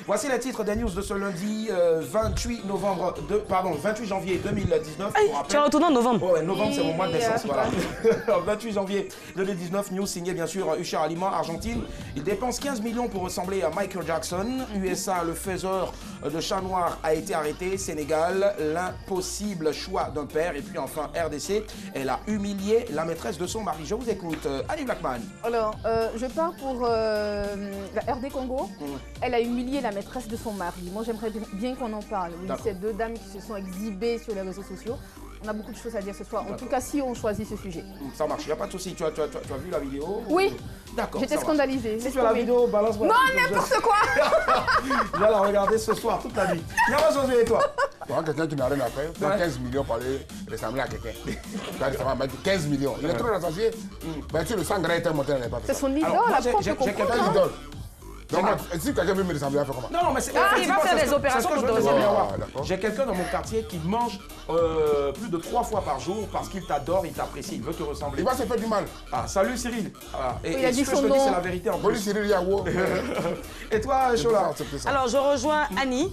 Voici les titres des news de ce lundi 28 janvier 2019. Tu es retourné en novembre. Oh, ouais, novembre, c'est mon mois de naissance. Voilà. 28 janvier 2019, news signé bien sûr Usher Aliment, Argentine. Il dépense 15 millions pour ressembler à Michael Jackson. USA, le faiseur de chat noir a été arrêté. Sénégal, l'impossible choix d'un père. Et puis enfin RDC, elle a humilié la maîtresse de son mari. Je vous écoute, Annie Blackman. Alors, je pars pour la RD Congo. Elle a humilié la maîtresse de son mari. Moi, j'aimerais bien qu'on en parle. Oui, ces deux dames qui se sont exhibées sur les réseaux sociaux. On a beaucoup de choses à dire ce soir. En tout cas, si on choisit ce sujet. Ça marche, il n'y a pas de souci. Tu as vu la vidéo? Oui. D'accord. J'étais scandalisée. Si tu as la vidéo, balance-moi. Non, n'importe quoi. Je vais la regarder ce soir, toute la nuit. Il n'y a pas de souci et toi? Quand quelqu'un, tu m'arrêtes après, tu as 15 millions pour aller ressembler à quelqu'un. Tu vas mettre 15 millions. Il est trop associé. Ben, tu le sang gras est monté, n'est pas fait. C'est son idole, j'ai quelqu'un idole. Donc, si quelqu'un veut me ressembler, il fait comment? Non, mais c'est. Il va faire des opérations pour te J'ai quelqu'un dans mon quartier qui mange plus de 3 fois par jour parce qu'il t'adore, il t'apprécie, il veut te ressembler. Il va se faire du mal. Ah, salut Cyril. Ah, il a dit ce que son je te dis, nom. c'est la vérité en Salut plus. Cyril Yawo. Et toi, Chola? Alors, je rejoins Annie.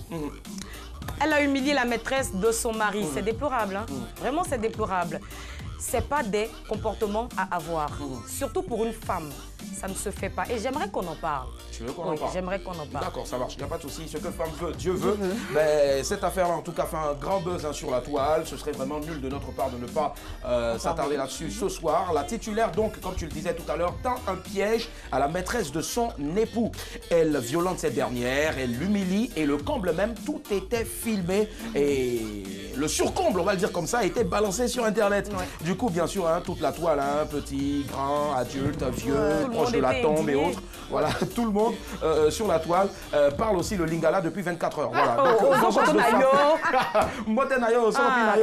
Elle a humilié la maîtresse de son mari. C'est déplorable, hein? Vraiment, c'est déplorable. C'est pas des comportements à avoir. Surtout pour une femme. Ça ne se fait pas. Et j'aimerais qu'on en parle. Tu veux qu'on en parle? J'aimerais qu'on en parle. D'accord, ça marche, il n'y a pas de souci. Ce que femme veut, Dieu veut. Mais cette affaire-là, en tout cas, fait un grand buzz sur la toile. Ce serait vraiment nul de notre part de ne pas s'attarder là-dessus ce soir. La titulaire, donc, comme tu le disais tout à l'heure, tend un piège à la maîtresse de son époux. Elle violente cette dernière, elle l'humilie et le comble même, tout était filmé. Et le surcomble, on va le dire comme ça, a été balancé sur Internet. Du coup, bien sûr, hein, toute la toile, hein, petit, grand, adulte, vieux, proche de la tombe et autres. Voilà, tout le monde sur la toile parle aussi le lingala depuis 24 heures. Voilà. Donc, vengeance de femme.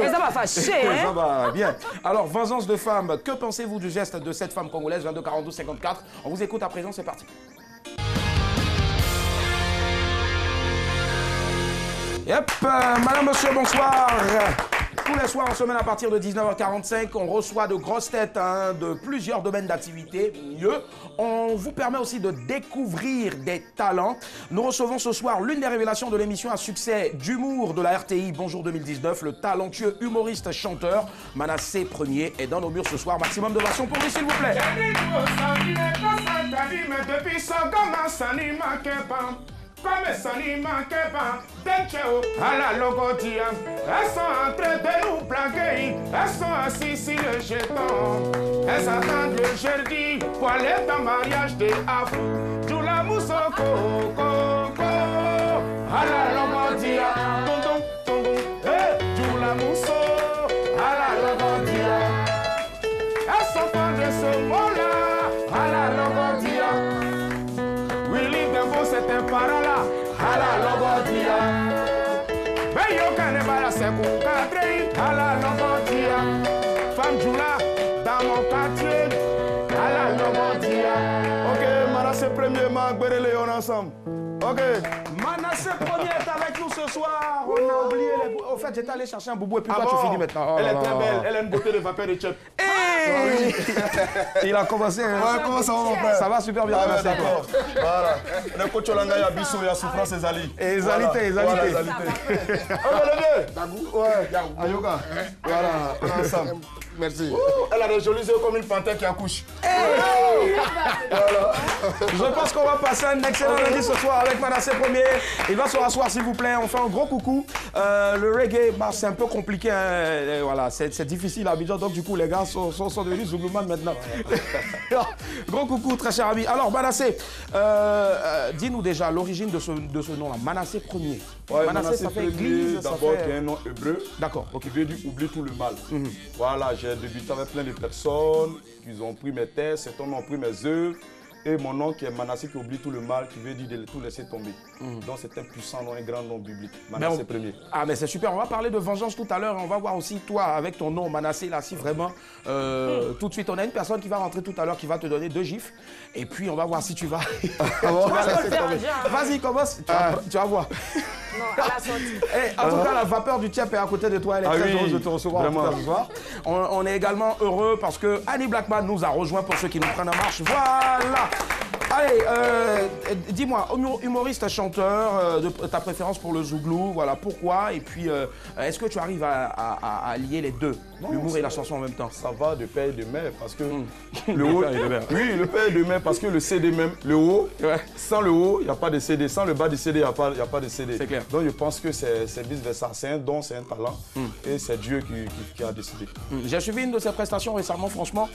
Et ça va fâcher, hein? Ça va, bien. Alors, vengeance de femme, que pensez-vous du geste de cette femme congolaise, 22 42 54? On vous écoute à présent, c'est parti. Yep, madame, monsieur, bonsoir. Tous les soirs en semaine à partir de 19h45, on reçoit de grosses têtes de plusieurs domaines d'activité. Mieux, on vous permet aussi de découvrir des talents. Nous recevons ce soir l'une des révélations de l'émission à succès d'humour de la RTI Bonjour 2019, le talentueux humoriste chanteur Manassé Premier est dans nos murs ce soir. Maximum de version pour lui, s'il vous plaît. Comme ça n'y manquait pas d'Encheo à la logotia. Elles sont en train de nous plaquer. Elles sont assises sur le jeton. Elles attendent le jeudi pour aller dans le mariage de Afou. Tout la moussoko, coco. À la logotia. Tonton, tonton. Tout la mousso. À la logotia. Elles sont fans de ce mot-là. À la logotia. C'est un parala à la logotia. Mais yo canne bala c'est pour cadrer à la logotia. Femme Jula dans mon quartier à la logotia. Ok, Manassé Premier, Marc Berele, on est ensemble. Ok. Manassé Premier est avec nous ce soir. On a oublié les... Au fait, j'étais allé chercher un boubou et puis toi, tu finis maintenant. Elle est très belle, elle a une beauté de vapeur de chef. Il a commencé. Ouais, comment ça va, mon frère? Ça va super bien. Ah, d'accord. Voilà. Le coach Olanga, il y a Bissou, il y a souffrance et Zali. Et Zalité, Zalité. Oh, le vieux. Ouais. Ayoka. Voilà, on est ensemble. Merci. Elle a des jolis yeux comme une panthère qui accouche. Je pense qu'on va passer un excellent lundi ce soir avec Manassé Premier. Il va se rasseoir, s'il vous plaît. On fait un gros coucou. Le reggae, bah, c'est un peu compliqué. Hein. Voilà, c'est difficile à Abidjan. Donc, du coup, les gars sont devenus Zouglouman maintenant. Gros coucou, très cher ami. Alors, Manassé, dis-nous déjà l'origine de ce nom-là. Manassé Premier. Ouais, Manassé, ça fait église. D'abord, fait... qui est un nom hébreu. D'accord. Qui veut dire oublie tout le mal. Voilà, j'ai débuté avec plein de personnes qui ont pris mes textes, certains ont pris mes œuvres. Et mon nom qui est Manassé qui oublie tout le mal, qui veut dire de tout laisser tomber. Donc c'est un puissant nom, un grand nom biblique. Manassé Premier. Ah mais c'est super, on va parler de vengeance tout à l'heure. On va voir aussi toi avec ton nom Manassé là si vraiment tout de suite. On a une personne qui va rentrer tout à l'heure qui va te donner 2 gifs. Et puis on va voir si tu vas... Vas-y, commence, tu vas voir. Non, à la sortie. En tout cas, la vapeur du Tchèp est à côté de toi. Elle est très heureuse de te recevoir ce soir. On est également heureux parce que Annie Blackman nous a rejoint pour ceux qui nous prennent en marche. Voilà. Allez, dis-moi, humoriste, chanteur, ta préférence pour le zouglou, voilà, pourquoi? Et puis, est-ce que tu arrives à lier les deux, l'humour et la chanson en même temps? Ça va de père et de mère, parce que le haut, oui, le père et de mère, parce que le CD même, le haut, sans le haut, il n'y a pas de CD, sans le bas du CD, il n'y a pas de CD. C'est clair. Donc je pense que c'est vice-versa, c'est un don, c'est un talent, et c'est Dieu qui a décidé. J'ai suivi une de ses prestations récemment, franchement,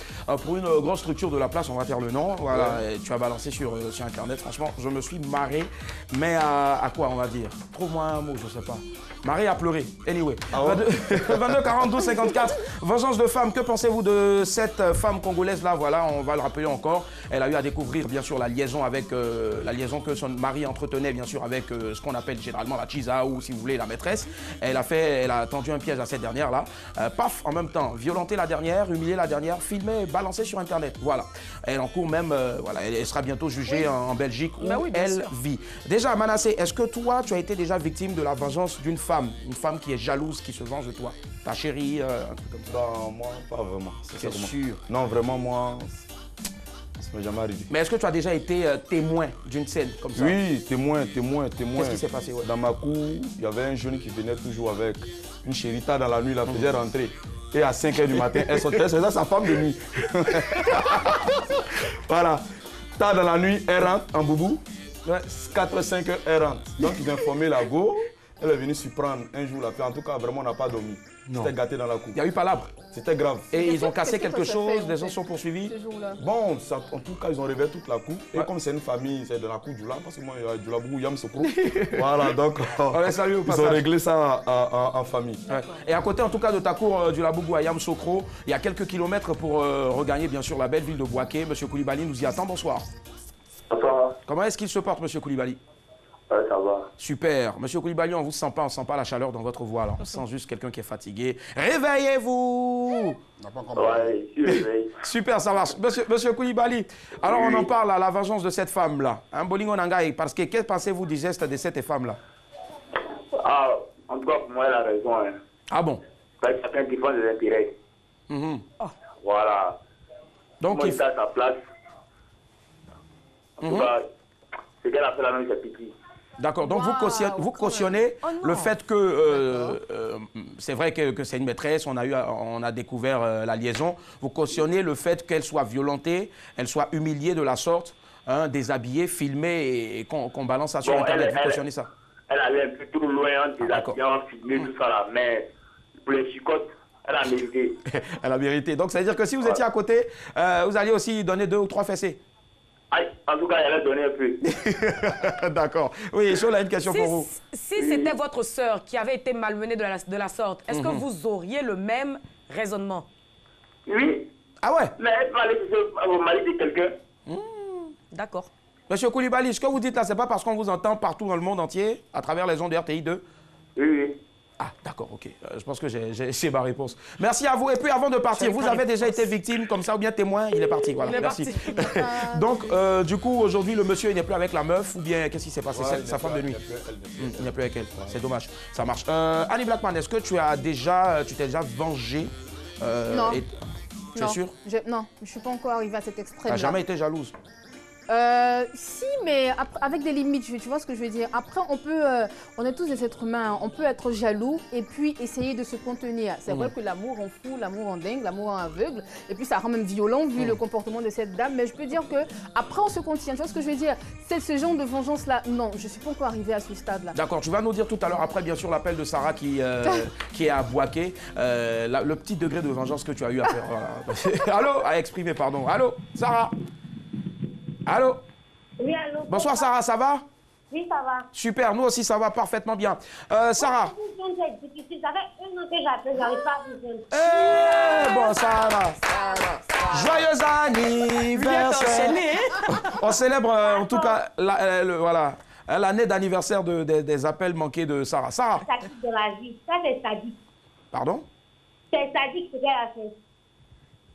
pour une grosse structure de la place, on va faire le nom, voilà, et tu as balancé sur Internet, franchement, je me suis marré, mais à quoi on va dire? Trouve-moi un mot, je sais pas. Marré à pleurer, anyway. 22 40 12 54, vengeance de femme, que pensez-vous de cette femme congolaise-là? Voilà, on va le rappeler encore, elle a eu à découvrir bien sûr la liaison que son mari entretenait bien sûr avec ce qu'on appelle généralement la chisa ou si vous voulez la maîtresse. Elle a tendu un piège à cette dernière-là, paf, en même temps, violenter la dernière, humilier la dernière, filmer, balancer sur Internet, voilà. Elle encourt même, voilà, elle sera bientôt jugée en Belgique où elle vit. Déjà, Manassé, est-ce que toi, tu as été déjà victime de la vengeance d'une femme, une femme qui est jalouse, qui se venge de toi? Ta chérie, un truc comme ça? Bah, moi, pas vraiment. C'est sûr. Non, vraiment, moi, ça ne m'est jamais arrivé. Mais est-ce que tu as déjà été témoin d'une scène comme ça? Oui, témoin. Qu'est-ce qui s'est passé? Dans ma cour, il y avait un jeune qui venait toujours avec une chérita dans la nuit, la faisait rentrer. Et à 5 h du matin, elle sortait, c'était sa femme de nuit. Voilà. Tard dans la nuit, elle rentre en boubou. 4 5 h, elle rentre. Donc, ils ont informé la go. Elle est venue surprendre un jour la fille. En tout cas, vraiment, on n'a pas dormi. C'était gâté dans la cour. Il y a eu palabre. C'était grave. Et ils ont cassé quelque chose, les gens sont poursuivis. Bon, ça, en tout cas, ils ont réveillé toute la cour. Et comme c'est une famille, c'est de la cour du Djoula, parce que moi, il y a Djoula Bougou, Yam Sokro. Voilà, donc ils ont réglé ça en famille. Ouais. Et à côté, en tout cas, de ta cour du Labougou à Yam Sokro, il y a quelques kilomètres pour regagner, bien sûr, la belle ville de Bouaké. Monsieur Koulibaly nous y attend. Bonsoir. Bonsoir. Comment est-ce qu'il se porte, monsieur Koulibaly? Ça va. Super. Monsieur Koulibaly, on ne vous sent pas, on ne sent pas la chaleur dans votre voix. Là. On sent juste quelqu'un qui est fatigué. Réveillez-vous. Ouais, je suis réveillé. Super, ça marche. Monsieur Koulibaly, alors on en parle à la vengeance de cette femme-là. Hein, Bolingo Nangaï, parce que qu'est-ce que pensez-vous du geste de cette femme-là? Ah, en tout cas, pour moi, elle a raison. Hein. Ah bon? Parce que chacun défend des intérêts. Voilà. Donc, moi, il est à sa place. En tout cas, ce qu'elle a fait la nuit, c'est petit. D'accord, donc vous cautionnez le fait que, c'est vrai que c'est une maîtresse, on a découvert la liaison, vous cautionnez le fait qu'elle soit violentée, elle soit humiliée de la sorte, hein, déshabillée, filmée et qu'on balance ça sur Internet, vous cautionnez ça? Elle allait un peu trop loin en déshabillant, filmer tout ça là, mais pour les chicottes, elle a mérité. Elle a mérité, donc ça veut dire que si vous étiez à côté, vous alliez aussi donner 2 ou 3 fessées? En tout cas, elle a donné un peu. D'accord. Oui, Chaud a une question pour vous. Si c'était votre sœur qui avait été malmenée de la sorte, est-ce que vous auriez le même raisonnement? Oui. Ah ouais? Mais elle peut aller au mari de quelqu'un. D'accord. Monsieur Koulibaly, ce que vous dites là, c'est pas parce qu'on vous entend partout dans le monde entier, à travers les ondes de RTI2? Oui. Ah, d'accord, ok. Je pense que j'ai ma réponse. Merci à vous. Et puis, avant de partir, vous avez déjà été victime comme ça ou bien témoin? Il est parti, voilà. Merci. Donc, du coup, aujourd'hui, le monsieur, il n'est plus avec la meuf ou bien qu'est-ce qui s'est passé? Sa femme de nuit? Il n'est plus avec elle. C'est dommage. Ça marche. Annie Blackman, est-ce que tu t'es déjà vengé? Non. Tu es sûr? Non, je ne suis pas encore arrivée à cet extrême-là. Tu n'as jamais été jalouse? Si, mais avec des limites, tu vois ce que je veux dire. Après, on est tous des êtres humains, on peut être jaloux et puis essayer de se contenir. C'est vrai que l'amour en fou, l'amour en dingue, l'amour en aveugle, et puis ça rend même violent vu le comportement de cette dame. Mais je peux dire que après on se contient. Tu vois ce que je veux dire? C'est ce genre de vengeance-là. Non, je ne suis pas encore arrivée à ce stade-là. D'accord, tu vas nous dire tout à l'heure, après bien sûr l'appel de Sarah qui est à Bouaké, le petit degré de vengeance que tu as eu à faire. Voilà. Allô? À exprimer, pardon. Allô? Sarah? Allô? Oui, allô? Bonsoir Sarah, ça va? Oui, ça va. Super, nous aussi ça va parfaitement bien. Sarah? C'est difficile, ça fait 1 an que j'appelle, j'arrive pas à vous joindre. Eh bon, Sarah. Joyeux anniversaire. On célèbre en tout cas l'année d'anniversaire des appels manqués de Sarah. Sarah? C'est sadique de la vie, ça c'est sadique. Pardon? C'est sadique ce qu'elle a fait.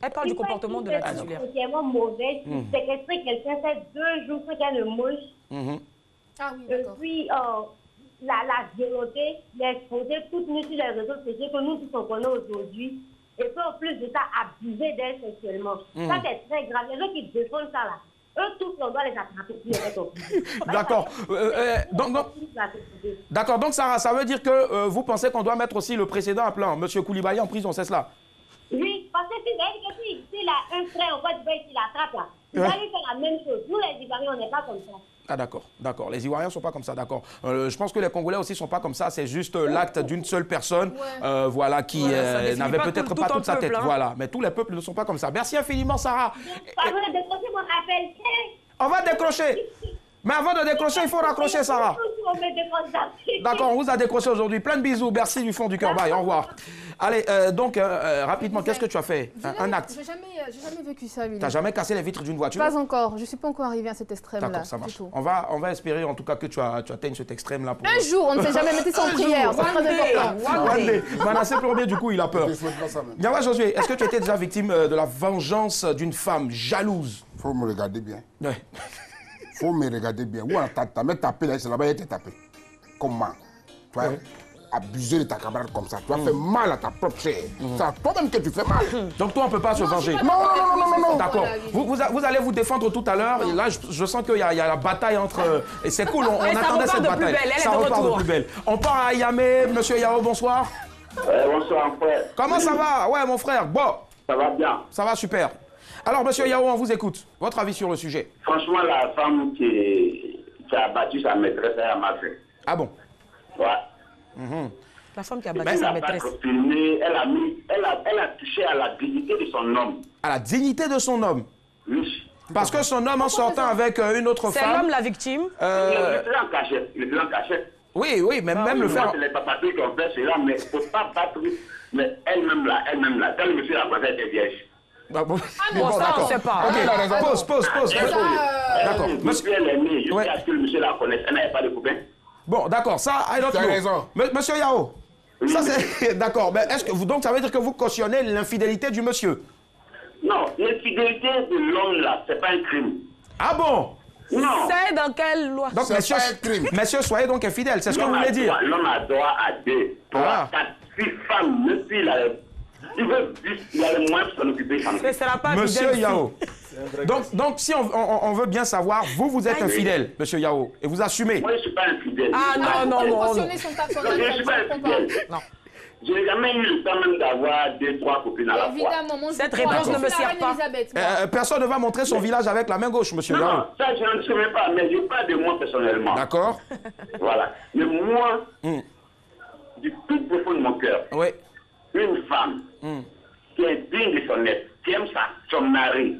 Elle parle du comportement de la titulaire. C'est vraiment mauvais. Séquestrer quelqu'un, c'est 2 jours qu'elle le mange. Ah oui, d'accord. Et puis, la violenter, l'exposer toute nue sur les réseaux sociaux que nous tous on connaît aujourd'hui. Et puis, en plus de ça, abuser d'elle sexuellement. Ça, c'est très grave. Les gens qui défendent ça, là, eux tous, on doit les attraper. D'accord. Donc Sarah, ça veut dire que vous pensez qu'on doit mettre aussi le précédent à plan, M. Koulibaly en prison, c'est cela? Oui, parce que s'il a un frère, on va dire qu'il attrape là. Il va lui faire la même chose. Nous, les Ivoiriens, on n'est pas comme ça. Ah d'accord, d'accord. Les Ivoiriens ne sont pas comme ça, d'accord. Je pense que les Congolais aussi ne sont pas comme ça. C'est juste l'acte d'une seule personne, voilà, qui n'avait peut-être pas toute sa tête. Voilà, mais tous les peuples ne sont pas comme ça. Merci infiniment, Sarah. On va décrocher. Mais avant de décrocher, il faut raccrocher, Sarah. D'accord, on vous a décroché aujourd'hui. Plein de bisous. Merci du fond du cœur. Bye, au revoir. Allez, donc, rapidement, qu'est-ce que tu as fait? Un acte. J'ai jamais vécu ça, Willy. Tu n'as jamais cassé les vitres d'une voiture? Pas encore. Je ne suis pas encore arrivée à cet extrême-là. D'accord, ça marche. On va espérer, en tout cas, que tu atteignes cet extrême-là. Un jour, on ne sait jamais mettre ça en prière. C'est très important. Manassé Plombier, du coup, il a peur. Diawa Josué, est-ce que tu étais déjà victime de la vengeance d'une femme jalouse? Il faut me regarder bien. Ouais. Il faut me regarder bien. Où ta mère tapé là, c'est là-bas, elle était tapée. Comment? Tu as abusé de ta camarade comme ça. Tu as fait mal à ta propre chair. C'est à toi-même que tu fais mal. Donc toi, on ne peut pas se venger. Non. D'accord. Vous allez vous défendre tout à l'heure. Là, je sens qu'il y a la bataille entre... Et c'est cool, on attendait cette bataille. Ça repart de plus belle. On part à Yamé. Monsieur Yao, bonsoir. Bonsoir, frère. Comment ça va? Ouais, mon frère. Bon. Ça va bien. Ça va super. Alors, monsieur Yao, on vous écoute. Votre avis sur le sujet? Franchement, la femme qui a battu sa maîtresse, elle a mal fait. Ah bon? Ouais. La femme qui a battu sa maîtresse. Elle a touché à la dignité de son homme. À la dignité de son homme? Oui. Parce que son homme, en sortant avec une autre femme... C'est l'homme la victime? Il était en cachette. Il était en cachette. Oui, même le faire... C'est les papas qui ont fait cela, mais il ne faut pas battre. Mais elle-même là, quand le monsieur a passé, elle était vierge. Bah, bon, ça, on ne sait pas. Ok, pause. D'accord. Monsieur, elle est née, jusqu'à ce que le monsieur la connaisse. Elle n'avait pas de copain. Bon, d'accord, ça, I don't know. Tu as raison. Monsieur Yao, ça c'est... D'accord, mais est-ce que vous... Donc, ça veut dire que vous cautionnez l'infidélité du monsieur? Non, l'infidélité de l'homme là, c'est pas un crime. Ah bon? Non. C'est dans quelle loi? Donc, C'est pas un crime. Monsieur, soyez donc infidèle, c'est ce que vous voulez dire? L'homme a droit à 2, 3, 4, 6 femmes, même s'il a... Il veut juste, il a le moins pour s'en occuper. Ce ne sera pas Monsieur Yao. Donc, si on veut bien savoir, vous êtes infidèle, monsieur Yao, et vous assumez. Moi, je ne suis pas infidèle. Ah non. Cautionner son acte Non, je ne suis pas infidèle. Non. Je n'ai jamais eu le temps même d'avoir 2, 3 copines à la fois. Évidemment, mon Cette réponse ne me sert pas. Personne ne va montrer son village avec la main gauche, monsieur Yao. Non, ça, je ne sais même pas, mais je parle de moi personnellement. D'accord. Voilà. Mais moi, du plus profond de mon cœur, Oui. une femme qui est digne de son être, qui aime son mari,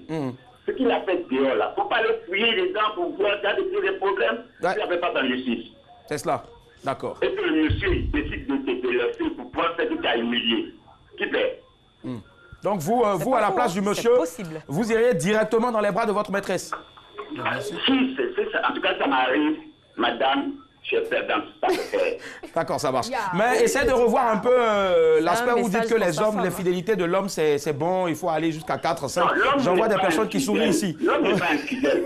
ce qu'il a fait dehors là, il ne faut pas le fouiller dedans pour voir qu'il y a des problèmes, il n'y avait pas dans justice. C'est cela. D'accord. Et que le monsieur il décide de le faire pour pouvoir faire ce qu'il a humilié. Qui fait? Donc vous à la place du monsieur, possible. vous iriez directement dans les bras de votre maîtresse? Si, c'est ça. En tout cas, ça m'arrive, madame. Je fais dans ça. D'accord, ça marche. Mais essayez de revoir un peu l'aspect où vous dites que les hommes, l'infidélité de l'homme, c'est bon, il faut aller jusqu'à 4, 5. J'en vois des personnes qui sourient ici. L'homme n'est pas infidèle.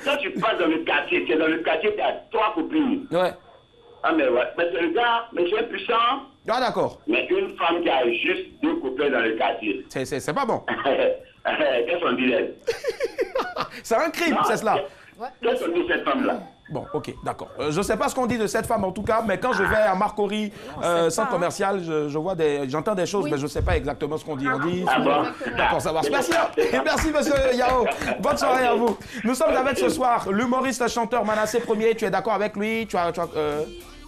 Quand tu passes dans le quartier, tu es dans le quartier, tu as 3 copines. Ouais. Ah, mais ouais. Mais c'est le gars, monsieur puissant. Ah, d'accord. Mais une femme qui a juste 2 copains dans le quartier. C'est pas bon. Qu'est-ce qu'on dit d'elle? C'est un crime, c'est cela. Qu'est-ce qu'on dit de cette femme-là? Bon, ok, d'accord. Je ne sais pas ce qu'on dit de cette femme en tout cas, mais quand je vais à Marcory, centre commercial, j'entends des choses, mais je ne sais pas exactement ce qu'on dit. On dit. Ah bon? D'accord, ça marche. Merci, merci monsieur Yao. Bonne soirée à vous. Nous sommes avec ce soir l'humoriste chanteur Manassé Premier. Tu es d'accord avec lui? Tu as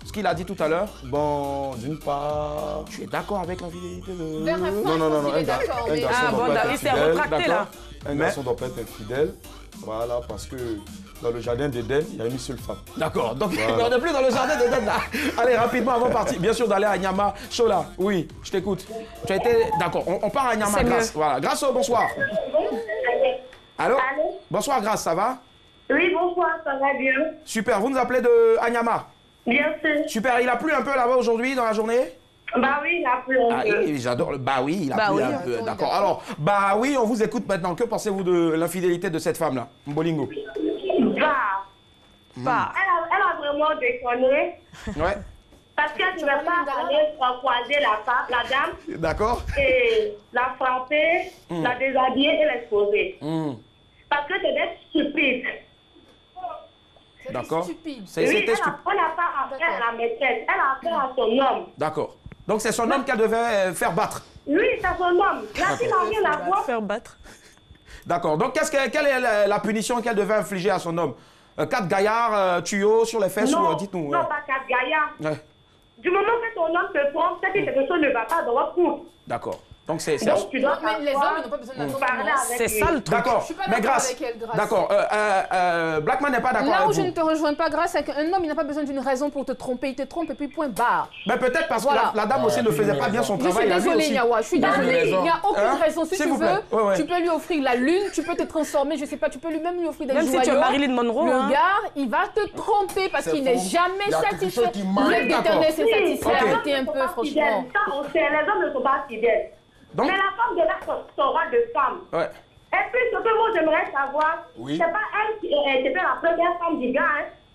ce qu'il a dit tout à l'heure? Bon, d'une part... Tu es d'accord avec l'infidélité de... Non, un garçon doit pas être il s'est infidèle. retracté là. Un garçon doit pas être infidèle. Voilà, parce que dans le jardin d'Éden, il y a une seule femme. D'accord, donc on n'est plus dans le jardin d'Éden là. Allez, rapidement avant de partir, bien sûr d'aller à Nyama. Chola, oui, je t'écoute. Tu as été... D'accord, on part à Nyama, Grâce. Voilà, Grâce, bonsoir. Allô? Bonsoir Grâce, ça va? Oui, bonsoir, ça va bien. Super, vous nous appelez de Anyama? Bien sûr. Super, il a plu un peu là-bas aujourd'hui dans la journée? Bah oui, il a plu un peu. J'adore le bah oui, il a plu un peu. D'accord. Alors, bah oui, on vous écoute maintenant. Que pensez-vous de l'infidélité de cette femme-là, Mbolingo? Elle a vraiment déconné. Ouais. Parce qu'elle ne veut pas aller croiser la dame. D'accord. Et la frapper, la déshabiller et l'exposer. Parce que c'est des stupides. D'accord. Stupide. Oui, elle n'a pas affaire à la maîtresse, elle a affaire à son homme. D'accord. Donc c'est son homme qu'elle devait faire battre. Oui, c'est son homme. Là, il n'a rien à voir. Faire battre. D'accord. Donc quelle est la punition qu'elle devait infliger à son homme? 4 gaillards, tuyaux sur les fesses ou dites-nous. Non, pas 4 gaillards. Ouais. Du moment que ton homme te trompe, c'est que quelque chose ne va pas dans votre couple. D'accord. Donc c'est... Donc tu dois Mais les hommes, ils n'ont pas besoin d'un parler avec C'est lui. ça le truc. D'accord. Je suis pas Mais d'accord Grâce. avec elle, Grâce. D'accord. Blackman n'est pas d'accord Là avec où je vous. ne te rejoins pas, Grâce, c'est qu'un homme, il n'a pas besoin d'une raison pour te tromper. Il te trompe et puis point barre. Mais peut-être parce Voilà. que la dame aussi ne faisait pas bien son Je suis travail. la nuit désolée, aussi. Nyawa, je suis désolée. Il n'y a aucune Hein? raison. Si S'il tu vous plaît. veux, Ouais, ouais. tu peux lui offrir la lune, tu peux te transformer, je sais pas, tu peux même lui offrir des Même si joyaux. tu es Marilyn Monroe, Le hein. gars, il va te tromper parce C'est qu'il n'est faux. jamais Il y a quelque satisfait. chose qui manque. Vous êtes d'éternel, c'est satisfait. Ok. Arrêtez un peu, franchement. Ça, on sait, les hommes ne sont pas fidèles. Donc- Mais la femme devait son roi de femme. Ouais. Et puis, ce que moi j'aimerais savoir, Oui. c'est pas elle qui était la première femme du gars.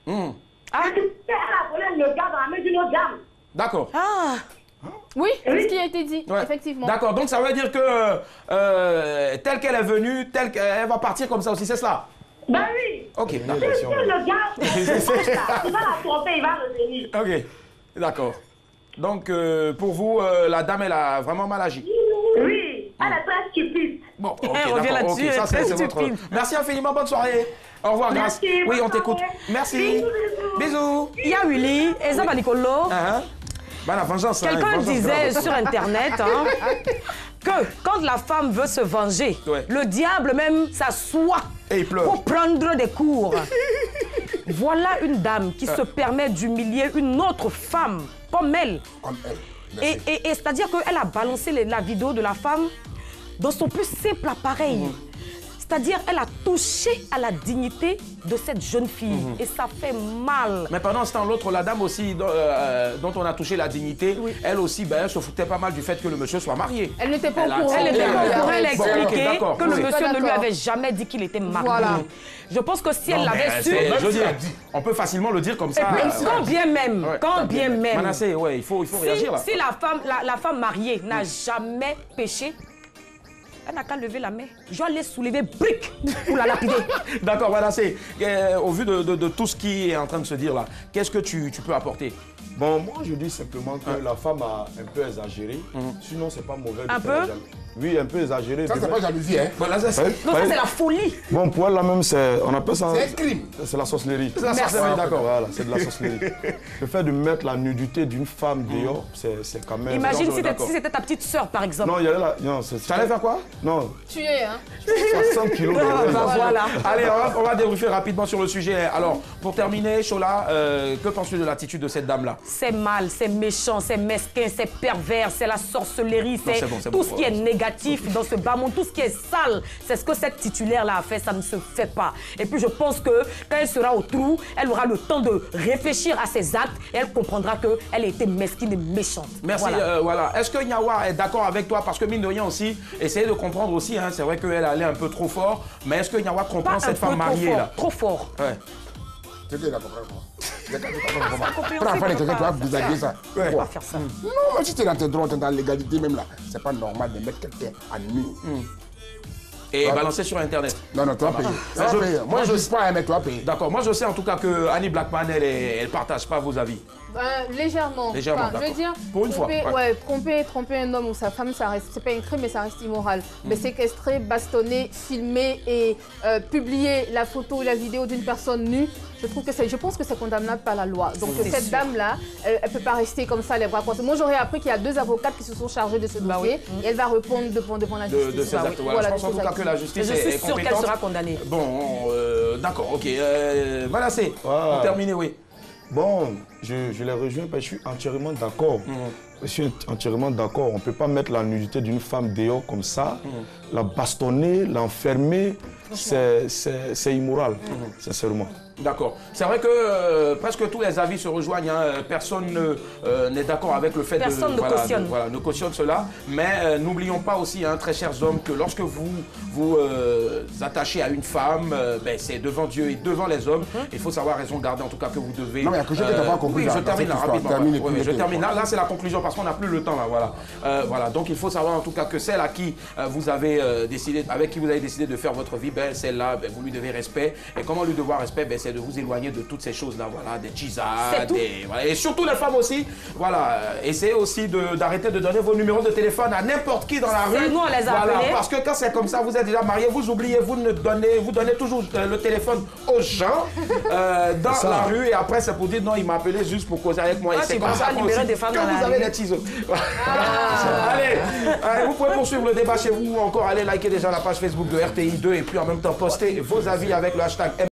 Hein. Ah, Elle a volé le gars dans la main d'une autre dame. d'accord. Ah, Oui, c'est ce qui a été dit, Ouais. effectivement. D'accord, donc ça veut dire que telle qu'elle est venue, telle qu'elle va partir comme ça aussi, c'est cela? Ben oui. Ok, Si d'accord. le gars, il va la tromper, il va revenir. Ok, d'accord. Donc pour vous, la dame, elle a vraiment mal agi. Oui, elle est très stupide. Bon, ok, On revient d'accord. là-dessus, Ok, ça elle est c'est très votre... stupide. Merci infiniment, bonne soirée. Au revoir, Grâce. Merci, Oui, bonne on t'écoute. soirée. Merci. Bisous, bisous. Bisous. il y a Willy, Eza Balikolo. Hein? Ben, la vengeance, hein, Quelqu'un une vengeance disait grave. sur Internet que quand la femme veut se venger, Ouais. le diable même s'assoit Et il pleure. pour prendre des cours. Voilà une dame qui se permet d'humilier une autre femme, comme elle. Comme elle. Et, Merci. et c'est-à-dire qu'elle a balancé la vidéo de la femme dans son plus simple appareil. C'est-à-dire elle a touché à la dignité de cette jeune fille. Et ça fait mal. Mais pendant ce temps, l'autre, la dame aussi, dont on a touché la dignité, elle aussi, ben, elle se foutait pas mal du fait que le monsieur soit marié. Elle n'était pas Elle a au courant. Elle était pas au courant, elle a Bon, ok, expliqué d'accord, que le oui. monsieur ne lui D'accord. avait jamais dit qu'il était marié. Voilà. Je pense que si elle Non, l'avait mais su... c'est- je veux dire, on peut facilement le dire comme ça. Quand bien même, Ouais. quand bien même, Manassé, ouais, il faut réagir là. si la femme mariée n'a jamais péché, elle n'a qu'à lever la main. Je vais aller soulever brique pour la lapider. D'accord, Manassé, au vu de tout ce qui est en train de se dire là, qu'est-ce que tu peux apporter? Bon, moi je dis simplement que la femme a un peu exagéré. Sinon, c'est pas mauvais de Un faire la peu? jalousie. Oui, un peu exagéré. Ça, c'est pas jalousie, hein. Voilà, ça, Ouais. Non, ça c'est la folie. Bon, pour elle là même, on appelle ça... C'est un crime. C'est la sorcellerie. la sorcellerie, d'accord. Voilà, c'est de la sorcellerie. Le fait de mettre la nudité d'une femme dehors, c'est quand même... Imagine si d'accord. c'était ta petite sœur, par exemple. Non, il y avait là... Non, Tu allais faire quoi? Non, Tu es, hein. 60 kilos de Ah, graisse. bah, voilà. Allez, on va débriefer rapidement sur le sujet. Alors, pour terminer, Chola, que penses-tu de l'attitude de cette dame-là? C'est mal, c'est méchant, c'est mesquin, c'est pervers, c'est la sorcellerie, c'est c'est tout bon. ce qui est négatif dans ce bas monde, tout ce qui est sale. C'est ce que cette titulaire-là a fait, ça ne se fait pas. Et puis je pense que quand elle sera au trou, elle aura le temps de réfléchir à ses actes et elle comprendra qu'elle a été mesquine et méchante. Merci, Voilà. voilà. Est-ce que Nyawa est d'accord avec toi? Parce que mine de rien aussi, essayez de comprendre aussi, hein, c'est vrai qu'elle allait un peu trop fort, mais est-ce que Nyawa comprend Pas un cette peu femme mariée trop là? fort, trop fort. Ouais. C'est qu'il a compris comment. C'est qu'il a compris comment. compréhensible, Pour la faire, on peut quelqu'un, tu vas pas bisailler ça. On va Quoi? pas faire ça. Non, même si tu es dans tes droits, tu es dans l'égalité même là, c'est pas normal de mettre quelqu'un à nu. Et balancer sur Internet. Non, non, tu vas payer. Tu vas je- payer. Moi, je ne sais pas, mais tu vas payer. D'accord, moi je sais en tout cas que Annie Blackman, elle partage pas vos avis. Légèrement. Légèrement, Enfin, je veux d'accord. dire, Pour une fois, tromper un homme ou sa femme, ça reste, c'est pas un crime, mais ça reste immoral. Mais séquestrer, bastonner, filmer et publier la photo ou la vidéo d'une personne nue, je pense que c'est condamnable par la loi. Donc cette dame-là, elle peut pas rester comme ça les bras croisés. Moi, j'aurais appris qu'il y a 2 avocates qui se sont chargées de ce dossier et elle va répondre devant la justice. De ces actes. Voilà, Voilà, je pense en de tout ces cas actes. que la Et justice je est suis sûre qu'elle compétente. sera condamnée. Bon, d'accord, ok. Voilà, c'est pour terminer, oui. Bon, je les rejoins parce que je suis entièrement d'accord. Je suis entièrement d'accord. On ne peut pas mettre la nudité d'une femme dehors comme ça, la bastonner, l'enfermer. C'est immoral, sincèrement. D'accord. C'est vrai que presque tous les avis se rejoignent. Hein. Personne n'est d'accord avec le fait Personne ne cautionne. ne cautionne cela. Mais n'oublions pas aussi, hein, très chers hommes, que lorsque vous attachez à une femme, ben, c'est devant Dieu et devant les hommes. Il faut savoir raison garder, en tout cas, que vous devez... Non, mais il y a quelque chose que tu n'as pas conclusion. Oui, je termine là rapidement. Termine, oui, je termine là. Là, c'est la conclusion parce qu'on n'a plus le temps là. Voilà. Voilà. Donc, il faut savoir en tout cas que celle à qui vous avez décidé, avec qui vous avez décidé de faire votre vie, ben, celle-là, ben, vous lui devez respect. Et comment lui devoir respect, ben, c'est de vous éloigner de toutes ces choses-là. Voilà, des cheesas, voilà. Et surtout les femmes aussi. Voilà. Essayez aussi d'arrêter de donner vos numéros de téléphone à n'importe qui dans la rue. Nous, on les a voilà, appelés. parce que quand c'est comme ça, vous êtes déjà marié, vous oubliez, vous donnez toujours le téléphone aux gens dans la rue et après c'est pour dire non, il m'a appelé juste pour causer avec moi. Et c'est comme ça que vous avez des ciseaux. Allez, vous pouvez poursuivre le débat chez vous ou encore aller liker déjà la page Facebook de RTI2 et puis en même temps poster vos avis avec le hashtag